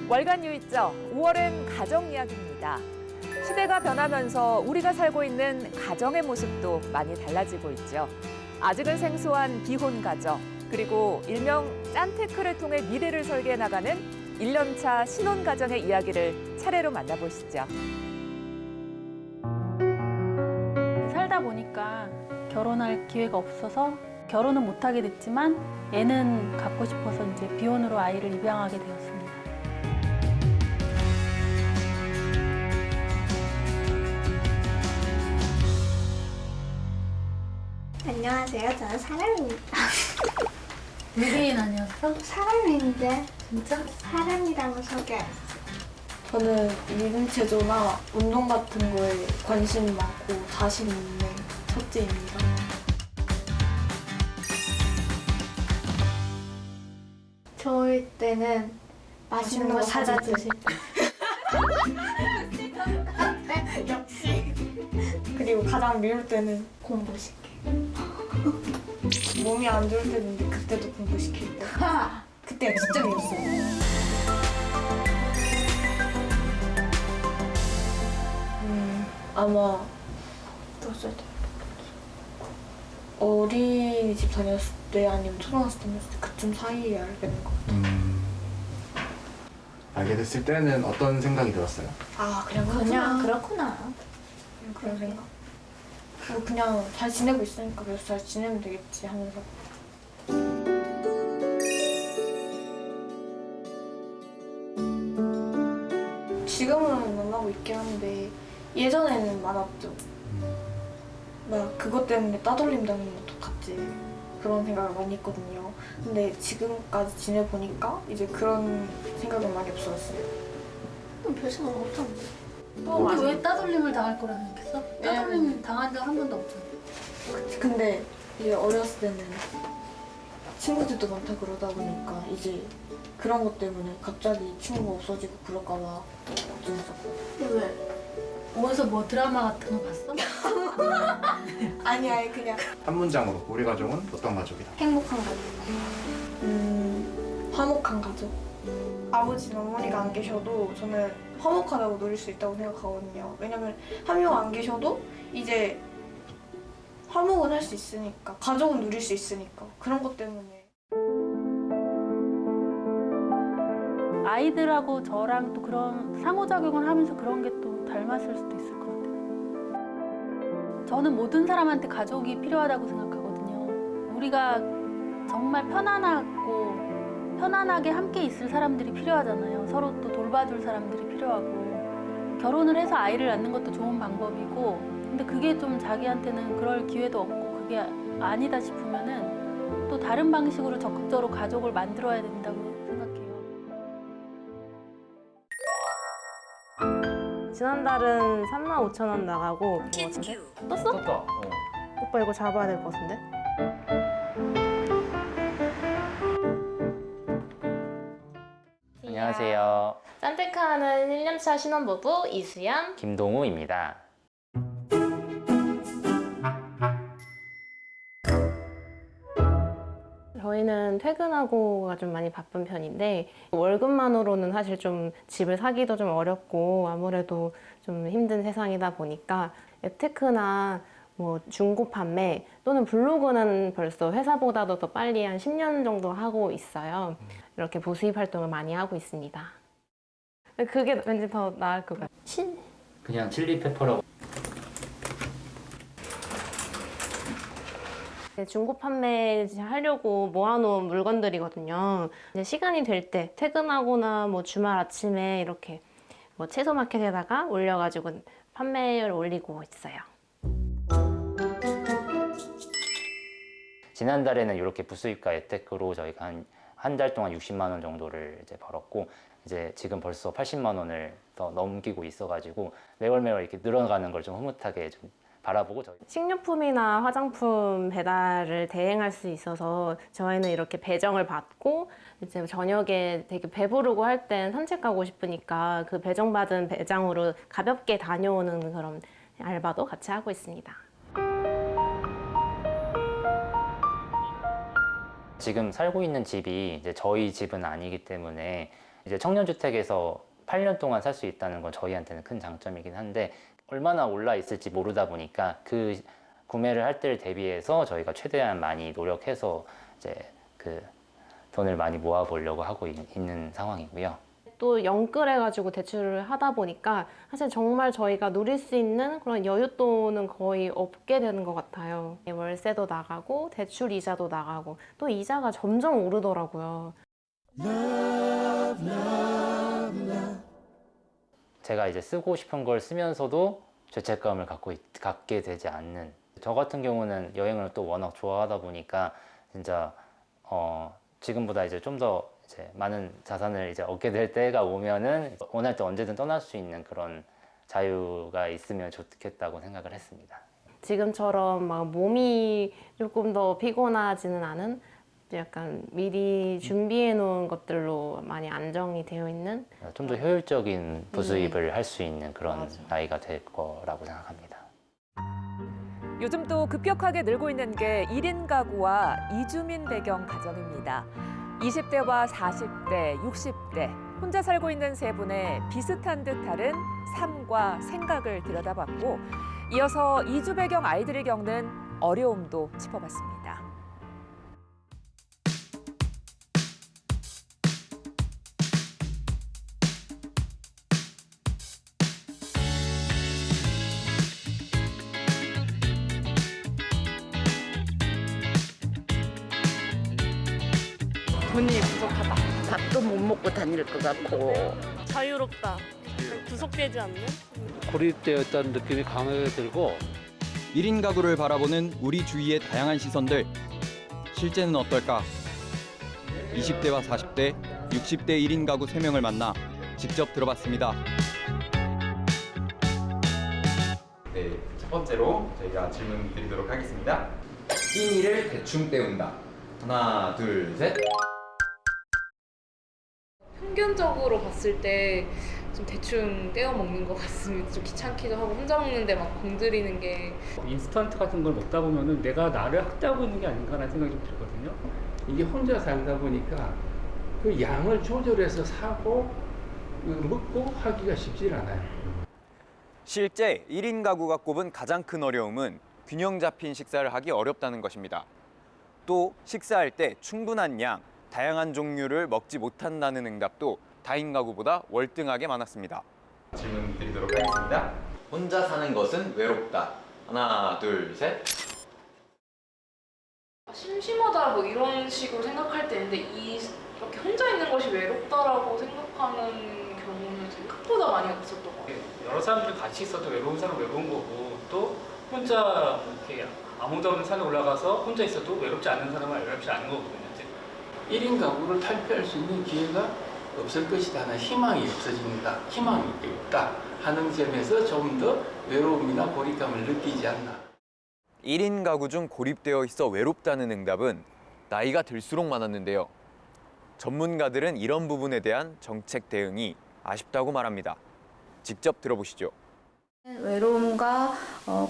월간 유입죠. 5월은 가정 이야기입니다. 시대가 변하면서 우리가 살고 있는 가정의 모습도 많이 달라지고 있죠. 아직은 생소한 비혼 가정, 그리고 일명 짠테크를 통해 미래를 설계해 나가는 1년차 신혼 가정의 이야기를 차례로 만나보시죠. 살다 보니까 결혼할 기회가 없어서 결혼은 못하게 됐지만 애는 갖고 싶어서 이제 비혼으로 아이를 입양하게 되었습니다. 안녕하세요. 저는 사람입니다. 외계인 아니었어? 사람인데 진짜? 사람이라고 소개했어. 저는 미분 체조나 운동 같은 거에 관심이 많고 자신 있는 첫째입니다. 좋을 때는 맛있는 거 사다 드실 역시. 그리고 가장 미울 때는 공부시켜. 몸이 안 좋을 때인데 그때도 공부시킬 때. 그때 진짜 미웠어요. 아마 어린이집 다녔을 때 아니면 초등학생 다녔을 때 그쯤 사이에 알게 된 것 같아요. 알게 됐을 때는 어떤 생각이 들었어요? 아 그냥 그렇구나. 그런 생각. 그냥 잘 지내고 있으니까 계속 잘 지내면 되겠지 하면서. 지금은 만나고 있긴 한데 예전에는 많았죠. 막 그것 때문에 따돌림 당하는 것도 같지. 그런 생각을 많이 했거든요. 근데 지금까지 지내보니까 이제 그런 생각은 많이 없어졌어요. 별 생각 없었는데. 근데 왜 따돌림을 당할 거라 생각했어? 따돌림 당한 적 한 번도 없잖아. 근데 이제 어렸을 때는 친구들도 많다 그러다 보니까 이제 그런 것 때문에 갑자기 친구가 없어지고 그럴까 봐 걱정했었거든. 왜? 어디서 뭐 드라마 같은 거 봤어? 아니 그냥 한 문장으로 우리 가족은 어떤 가족이다. 행복한 가족. 화목한 가족. 아버지나 어머니가 안 계셔도 저는 화목하다고 누릴 수 있다고 생각하거든요. 왜냐면 한 명 안 계셔도 이제 화목은 할 수 있으니까, 가족은 누릴 수 있으니까 그런 것 때문에. 아이들하고 저랑 또 그런 상호작용을 하면서 그런 게 또 닮았을 수도 있을 것 같아요. 저는 모든 사람한테 가족이 필요하다고 생각하거든요. 우리가 정말 편안하게 함께 있을 사람들이 필요하잖아요. 서로 또 돌봐줄 사람들이 필요하고. 결혼을 해서 아이를 낳는 것도 좋은 방법이고, 근데 그게 좀 자기한테는 그럴 기회도 없고 그게 아니다 싶으면은 또 다른 방식으로 적극적으로 가족을 만들어야 된다고 생각해요. 지난달은 35,000원 나가고 뭐 같은데? 떴어? 떴다. 오빠 이거 잡아야 될 것 같은데? 안녕하세요. 짠테크하는 1년차 신혼부부 이수연, 김동우입니다. 저희는 퇴근하고가 좀 많이 바쁜 편인데 월급만으로는 사실 좀 집을 사기도 좀 어렵고 아무래도 좀 힘든 세상이다 보니까 앱테크나 뭐 중고 판매 또는 블로그는 벌써 회사보다도 더 빨리 한 10년 정도 하고 있어요. 이렇게 부수입 활동을 많이 하고 있습니다. 그게 왠지 더 나을 것 같아요. 그냥 칠리페퍼라고. 중고 판매 하려고 모아놓은 물건들이거든요. 이제 시간이 될 때 퇴근하거나 뭐 주말 아침에 이렇게 뭐 채소 마켓에다가 올려가지고 판매를 올리고 있어요. 지난달에는 이렇게 부수입과 앱테크로 저희가 한 달 동안 60만 원 정도를 이제 벌었고 이제 지금 벌써 80만 원을 더 넘기고 있어가지고 매월 이렇게 늘어가는 걸 좀 흐뭇하게 좀 바라보고 저희 식료품이나 화장품 배달을 대행할 수 있어서 저희는 이렇게 배정을 받고 이제 저녁에 되게 배부르고 할 땐 산책 가고 싶으니까 그 배정받은 배장으로 가볍게 다녀오는 그런 알바도 같이 하고 있습니다. 지금 살고 있는 집이 이제 저희 집은 아니기 때문에 이제 청년주택에서 8년 동안 살 수 있다는 건 저희한테는 큰 장점이긴 한데 얼마나 올라 있을지 모르다 보니까 그 구매를 할 때를 대비해서 저희가 최대한 많이 노력해서 이제 그 돈을 많이 모아 보려고 하고 있는 상황이고요. 또 영끌해가지고 대출을 하다 보니까 사실 정말 저희가 누릴 수 있는 그런 여윳돈은 거의 없게 되는 것 같아요. 월세도 나가고 대출 이자도 나가고 또 이자가 점점 오르더라고요. 제가 이제 쓰고 싶은 걸 쓰면서도 죄책감을 갖게 되지 않는, 저 같은 경우는 여행을 또 워낙 좋아하다 보니까 진짜 지금보다 이제 좀 더 이제 많은 자산을 이제 얻게 될 때가 오면은 원할 때 언제든 떠날 수 있는 그런 자유가 있으면 좋겠다고 생각을 했습니다. 지금처럼 막 몸이 조금 더 피곤하지는 않은 약간 미리 준비해 놓은 것들로 많이 안정이 되어 있는 좀 더 효율적인 부수입을 할 수 있는 그런 나이가 될 거라고 생각합니다. 요즘 또 급격하게 늘고 있는 게 1인 가구와 이주민 배경 가정입니다. 20대와 40대, 60대, 혼자 살고 있는 세 분의 비슷한 듯 다른 삶과 생각을 들여다봤고, 이어서 이주 배경 아이들이 겪는 어려움도 짚어봤습니다. 돈이 부족하다. 밥도 못 먹고 다닐 것 같고. 자유롭다. 구속되지 않는? 고립되었다는 느낌이 강하게 들고 1인 가구를 바라보는 우리 주위의 다양한 시선들. 실제는 어떨까? 20대와 40대, 60대 1인 가구 3명을 만나 직접 들어봤습니다. 네, 첫 번째로 저희가 질문 드리도록 하겠습니다. 1인을 대충 때운다. 하나, 둘, 셋. 평균적으로 봤을 때 좀 대충 떼어 먹는 것 같습니다. 좀 귀찮기도 하고 혼자 먹는데 막 공들이는 게 인스턴트 같은 걸 먹다 보면은 내가 나를 학대하고 있는 게 아닌가라는 생각이 좀 들거든요. 이게 혼자 살다 보니까 그 양을 조절해서 사고 먹고 하기가 쉽지 않아요. 실제 1인 가구가 꼽은 가장 큰 어려움은 균형 잡힌 식사를 하기 어렵다는 것입니다. 또 식사할 때 충분한 양, 다양한 종류를 먹지 못한다는 응답도 다인 가구보다 월등하게 많았습니다. 질문 드리도록 하겠습니다. 혼자 사는 것은 외롭다. 하나, 둘, 셋. 심심하다 뭐 이런 식으로 생각할 때 있는데 이렇게 혼자 있는 것이 외롭다라고 생각하는 경우는 생각보다 많이 없었던 것 같아요. 여러 사람들 같이 있어도 외로운 사람 외로운 거고 또 혼자 이렇게 아무도 없는 산에 올라가서 혼자 있어도 외롭지 않는 사람은 외롭지 않은 거거든요. 1인 가구를 탈피할 수 있는 기회가 없을 것이다 하는 희망이 없어진다. 희망이 없다 하는 점에서 좀 더 외로움이나 고립감을 느끼지 않나. 1인 가구 중 고립되어 있어 외롭다는 응답은 나이가 들수록 많았는데요. 전문가들은 이런 부분에 대한 정책 대응이 아쉽다고 말합니다. 직접 들어보시죠. 외로움과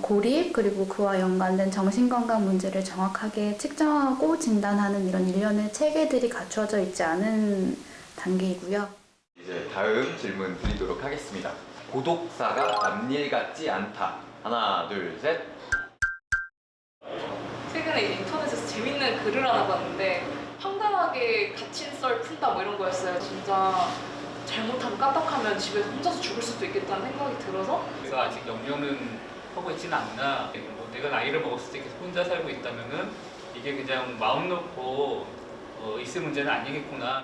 고립 그리고 그와 연관된 정신건강 문제를 정확하게 측정하고 진단하는 이런 일련의 체계들이 갖추어져 있지 않은 단계이고요. 이제 다음 질문 드리도록 하겠습니다. 고독사가 남일 같지 않다. 하나, 둘, 셋. 최근에 이제 인터넷에서 재밌는 글을 하나 봤는데 황당하게 갇힌 썰 푼다 뭐 이런 거였어요. 진짜 잘못하면 까딱하면 집에서 혼자서 죽을 수도 있겠다는 생각이 들어서 내가 아직 영영은 하고 있지는 않나. 뭐 내가 나이를 먹었을 때 계속 혼자 살고 있다면은 이게 그냥 마음 놓고 있을 문제는 아니겠구나.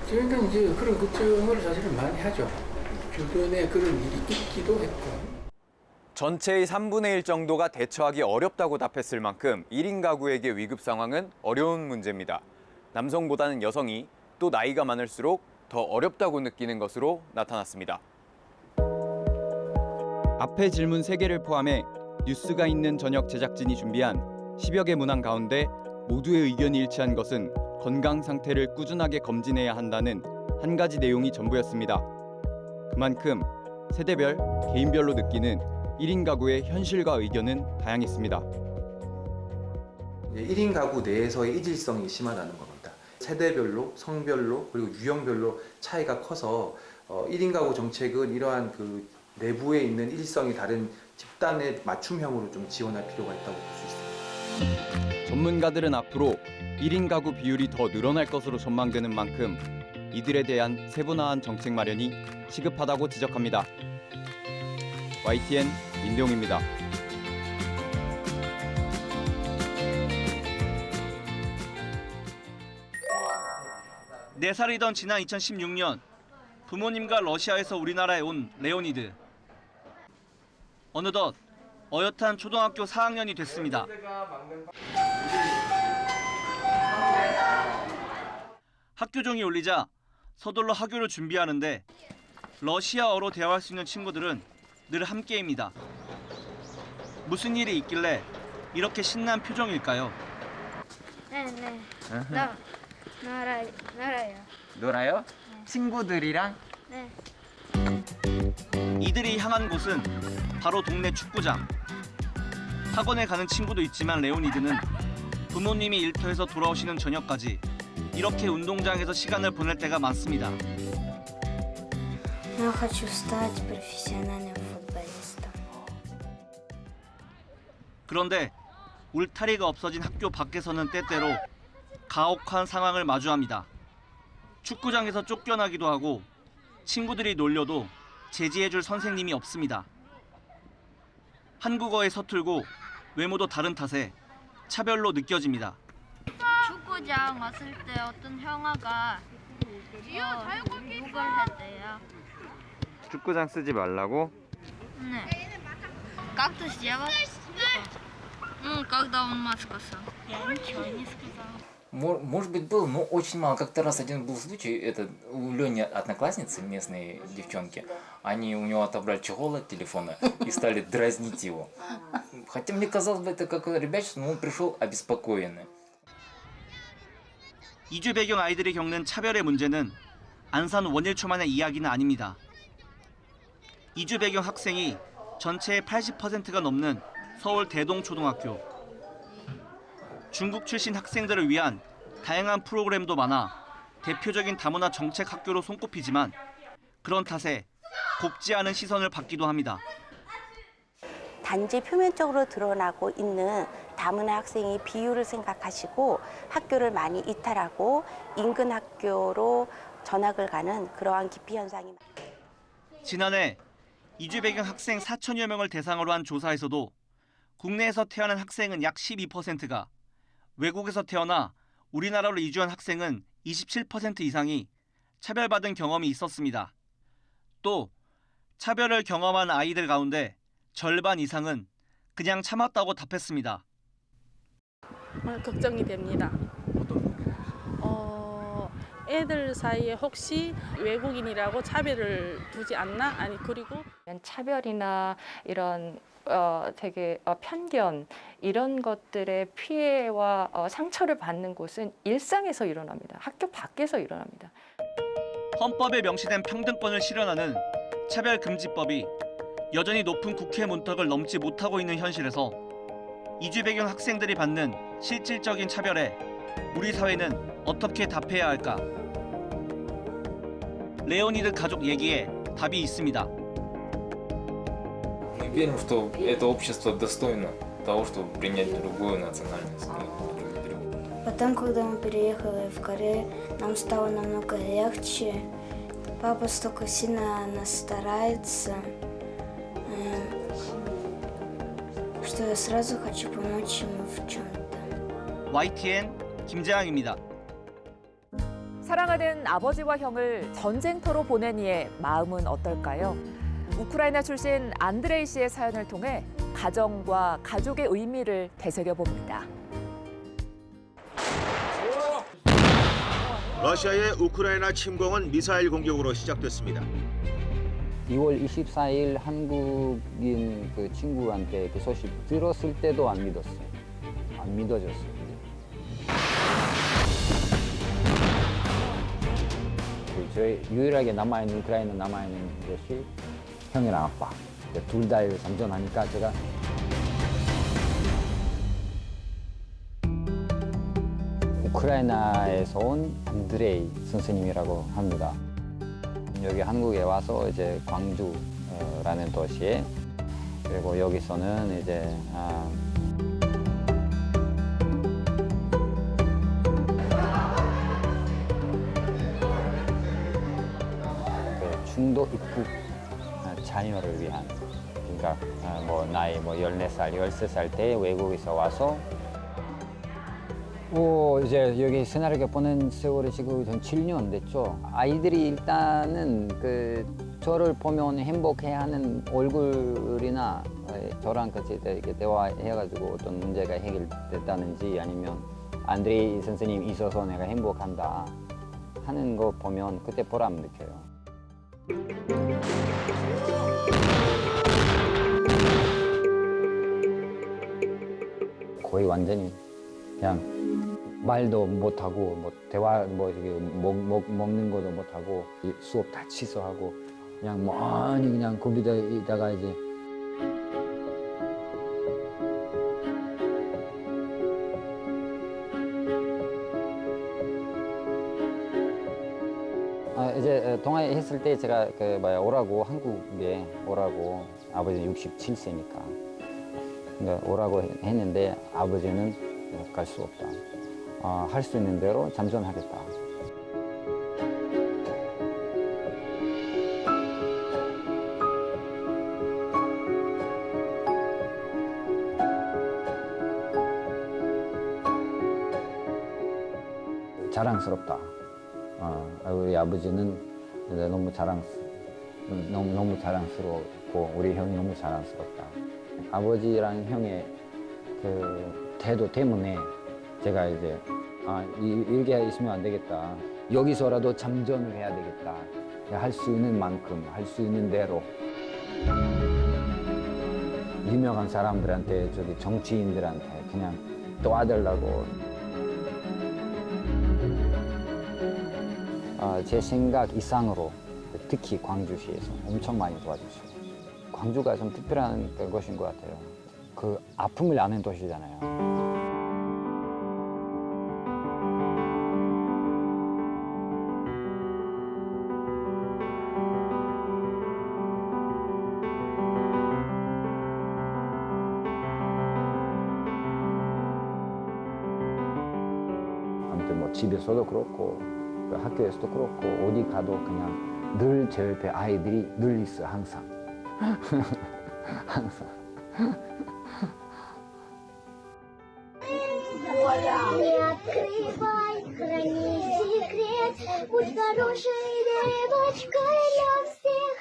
저희는 이제 그런 걱정을 사실은 많이 하죠. 주변에 그런 일이 있기도 했고. 전체의 3분의 1 정도가 대처하기 어렵다고 답했을 만큼 1인 가구에게 위급 상황은 어려운 문제입니다. 남성보다는 여성이 또 나이가 많을수록 더 어렵다고 느끼는 것으로 나타났습니다. 앞의 질문 3개를 포함해 뉴스가 있는 저녁 제작진이 준비한 10여 개 문항 가운데 모두의 의견이 일치한 것은 건강 상태를 꾸준하게 검진해야 한다는 한 가지 내용이 전부였습니다. 그만큼 세대별, 개인별로 느끼는 1인 가구의 현실과 의견은 다양했습니다. 1인 가구 내에서의 이질성이 심하다는 겁니다. 세대별로, 성별로, 그리고 유형별로 차이가 커서 1인 가구 정책은 이러한 그 내부에 있는 일성이 다른 집단의 맞춤형으로 좀 지원할 필요가 있다고 볼 수 있습니다. 전문가들은 앞으로 1인 가구 비율이 더 늘어날 것으로 전망되는 만큼 이들에 대한 세분화한 정책 마련이 시급하다고 지적합니다. YTN 민동입니다. 4살이던 지난 2016년 부모님과 러시아에서 우리나라에 온 레오니드. 어느덧 어엿한 초등학교 4학년이 됐습니다. 학교종이 울리자 서둘러 학교를 준비하는데 러시아어로 대화할 수 있는 친구들은 늘 함께입니다. 무슨 일이 있길래 이렇게 신난 표정일까요? 네. 놀아요. 놀아요? 친구들이랑? 네. 이들이 향한 곳은 바로 동네 축구장. 학원에 가는 친구도 있지만 레오니드는 부모님이 일터에서 돌아오시는 저녁까지 이렇게 운동장에서 시간을 보낼 때가 많습니다. Я хочу стать профессиональным футболистом. 그런데 울타리가 없어진 학교 밖에서는 때때로 가혹한 상황을 마주합니다. 축구장에서 쫓겨나기도 하고 친구들이 놀려도 제지해줄 선생님이 없습니다. 한국어에 서툴고 외모도 다른 탓에 차별로 느껴집니다. 축구장 왔을 때 어떤 형아가 욕을 했대요. 축구장 쓰지 말라고? 네. Как ты сделал? Когда он мат сказал. Я ничего не сказал. Может быть, был, но очень мало. Как-то раз один был случай, это у Лёни одноклассницы, местные девчонки, они у него отобрали чехол от телефона и стали дразнить его. Хотя мне казалось бы, это какое-то ребячество, но он пришел обеспокоенный. 이주 배경 아이들이 겪는 차별의 문제는 안산 원일초만의 이야기는 아닙니다. 이주 배경 학생이 전체의 80%가 넘는 서울 대동초등학교. 중국 출신 학생들을 위한 다양한 프로그램도 많아 대표적인 다문화 정책 학교로 손꼽히지만 그런 탓에 곱지 않은 시선을 받기도 합니다. 단지 표면적으로 드러나고 있는 다문화 학생의 비율을 생각하시고 학교를 많이 이탈하고 인근 학교로 전학을 가는 그러한 기피 현상이 지난해 이주 배경 학생 4천여 명을 대상으로 한 조사에서도 국내에서 태어난 학생은 약 12%가, 외국에서 태어나 우리나라로 이주한 학생은 27% 이상이 차별받은 경험이 있었습니다. 또 차별을 경험한 아이들 가운데 절반 이상은 그냥 참았다고 답했습니다. 걱정이 됩니다. 애들 사이에 혹시 외국인이라고 차별을 두지 않나? 아니 그리고 차별이나 이런 되게 편견 이런 것들의 피해와 상처를 받는 곳은 일상에서 일어납니다. 학교 밖에서 일어납니다. 헌법에 명시된 평등권을 실현하는 차별금지법이 여전히 높은 국회 문턱을 넘지 못하고 있는 현실에서 이주 배경 학생들이 받는 실질적인 차별에 우리 사회는 어떻게 답해야 할까? 레오니드 가족 얘기에 답이 있습니다. Мы верим, что это общество достойно того, чтобы принять другую национальность. Потом, когда мы переехали в Корею, нам стало намного легче. Папа столько сильно нас старается, что я сразу хочу помочь ему в чем-то. YTN 김재항입니다. 사랑하는 아버지와 형을 전쟁터로 보낸 이의 마음은 어떨까요? 우크라이나 출신 안드레이 씨의 사연을 통해 가정과 가족의 의미를 되새겨봅니다. 러시아의 우크라이나 침공은 미사일 공격으로 시작됐습니다. 2월 24일 한국인 그 친구한테 그 소식 들었을 때도 안 믿었어요. 안 믿어졌어요. 저희 유일하게 남아있는 우크라이나 남아있는 것이 형이랑 아빠. 둘 다 잠전하니까 제가 우크라이나에서 온 안드레이 선생님이라고 합니다. 여기 한국에 와서 이제 광주라는 도시에 그리고 여기서는 이제 중도 입국 자녀를 위한 그러니까 뭐 나이 뭐 14살, 13살 때 외국에서 와서 이제 여기 새나르게 보낸 세월이 지금 한 7년 됐죠. 아이들이 일단은 저를 보면 행복해하는 얼굴이나 저랑 같이 이렇게 대화해가지고 어떤 문제가 해결됐다는지 아니면 안드레이 선생님 있어서 내가 행복한다 하는 거 보면 그때 보람 느껴요. 거의 완전히 그냥 말도 못하고 뭐 대화 뭐 이렇게 먹는 것도 못하고 수업 다 취소하고 그냥 많이 그냥 컴퓨터에다가 이제 이제 동아에 했을 때 제가 오라고 한국에 오라고 아버지 67세니까 그러니까 오라고 했는데 아버지는 갈 수 없다. 할 수 있는 대로 잠전하겠다. 자랑스럽다. 우리 아버지는 너무 자랑스럽고 우리 형이 너무 자랑스럽다. 아버지랑 형의 그 태도 때문에 제가 이제 이렇게 있으면 안 되겠다. 여기서라도 참전을 해야 되겠다. 할 수 있는 만큼, 할 수 있는 대로. 유명한 사람들한테, 정치인들한테 그냥 도와달라고. 제 생각 이상으로 특히 광주시에서 엄청 많이 도와주세요. 광주가 좀 특별한 곳인 것 같아요. 그 아픔을 아는 도시잖아요. 아무튼 뭐 집에서도 그렇고 학교에서도 그렇고 어디 가도 그냥 늘 제 옆에 아이들이 늘 있어 항상. 항상. Не открывай, храни секрет, будь хорошей девочкой для всех.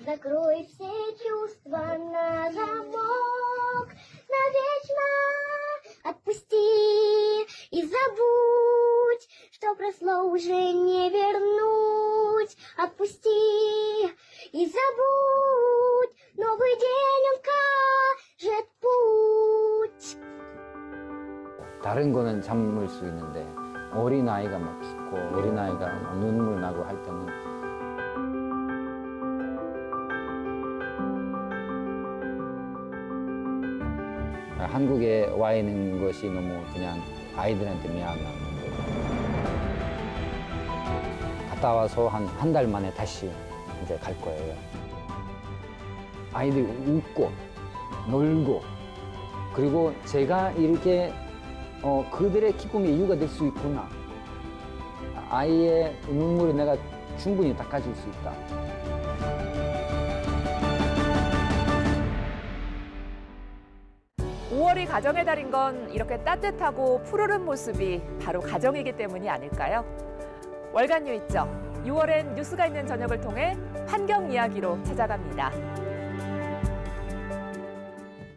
Закрой все чувства на замок, навечно отпусти и забудь, что прошло уже не вернуть. Отпусти и забудь, новый день укажет путь. 다른 거는 참을 수 있는데 어린아이가 막 죽고 어린아이가 막 눈물 나고 할 때는 한국에 와 있는 것이 너무 그냥 아이들한테 미안한 거예요. 갔다 와서 한 달 만에 다시 이제 갈 거예요. 아이들이 웃고 놀고 그리고 제가 이렇게 그들의 기쁨의 이유가 될 수 있구나. 아이의 눈물을 내가 충분히 닦아줄 수 있다. 5월이 가정의 달인 건 이렇게 따뜻하고 푸르른 모습이 바로 가정이기 때문이 아닐까요? 월간 뉴이죠. 6월엔 뉴스가 있는 저녁을 통해 환경 이야기로 찾아갑니다.